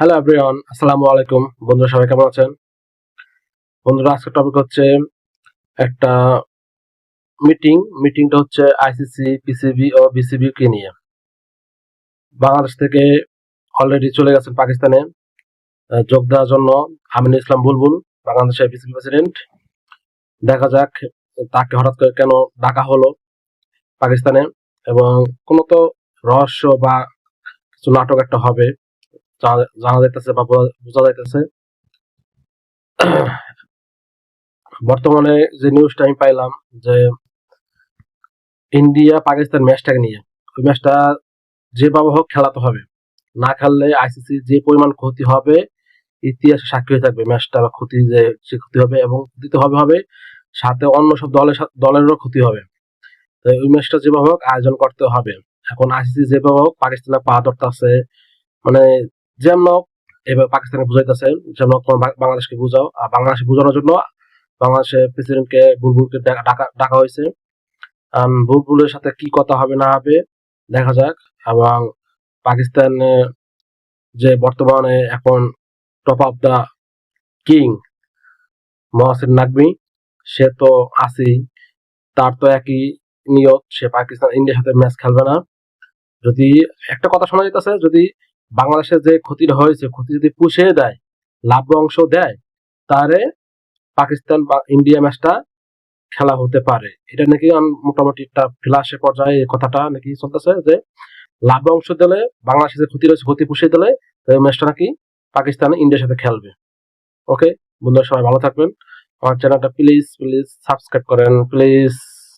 Hello everyone, আসসালামু আলাইকুম। বন্ধুরা সবাই কেমন আছেন? বন্ধুরা আজকের টপিক হচ্ছে একটা মিটিংটা হচ্ছে আইসিসি, পিসিবি ও বিসিবি কে নিয়ে। বাংলাদেশ থেকে অলরেডি চলে গেছেন পাকিস্তানে যোগ দেওয়ার জন্য আমিনুল ইসলাম বুলবুল, বাংলাদেশের পিসিবি প্রেসিডেন্ট। দেখা যাক তাকে হঠাৎ করে কেন ডাকা হলো পাকিস্তানে, এবং কোনো তো রহস্য বা কিছু নাটক একটা হবে জানা যাইতেছে বা বোঝা যাইতেছে। বর্তমানে যে নিউজটা আমি পাইলাম যে ইন্ডিয়া পাকিস্তান ম্যাচটাকে নিয়ে, ওই ম্যাচটা যেভাবে হোক খেলাতে হবে, না খেললে আইসিসি যে পরিমাণ ক্ষতি হবে ইতিহাসে সাক্ষী হয়ে থাকবে। ম্যাচটা বা ক্ষতি যে ক্ষতি হবে, এবং ক্ষতি হবে সাথে অন্য সব দলেরও ক্ষতি হবে। তো ওই ম্যাচটা যেভাবে হোক আয়োজন করতে হবে। এখন আইসিসি যেভাবে হোক পাকিস্তানে পা ধরতেছে, মানে যেমন হোক এবার পাকিস্তানকে বুঝাইতেছে, যেমন বাংলাদেশকে বুঝাও। আর বাংলাদেশকে বোঝানোর জন্য বাংলাদেশের প্রেসিডেন্টকে বুলবুলকে ডাকা হয়েছে। বুলবুলের সাথে কি কথা হবে না হবে দেখা যাক। এবং পাকিস্তানে যে বর্তমানে এখন top of the king Mohsin Naqvi, সে তো আছেই। তার তো একই নিয়ত, সে পাকিস্তান ইন্ডিয়ার সাথে ম্যাচ খেলবে না। যদি একটা কথা শোনা যেতেছে, যদি বাংলাদেশের যে ক্ষতিটা হয়েছে ক্ষতি যদি পুষিয়ে দেয়, লাভ অংশ দেয়, তাহলে পাকিস্তান বা ইন্ডিয়া ম্যাচটা খেলা হতে পারে। এটা নাকি মোটামুটি একটা ফ্লাশের পর্যায়ে এই কথাটা নাকি চলতেছে যে লাভ অংশ দিলে, বাংলাদেশের যে ক্ষতি রয়েছে ক্ষতি পুষিয়ে দিলে ম্যাচটা নাকি পাকিস্তান ইন্ডিয়ার সাথে খেলবে। ওকে বন্ধুরা, সবাই ভালো থাকবেন। আমার চ্যানেলটা প্লিজ প্লিজ সাবস্ক্রাইব করেন প্লিজ।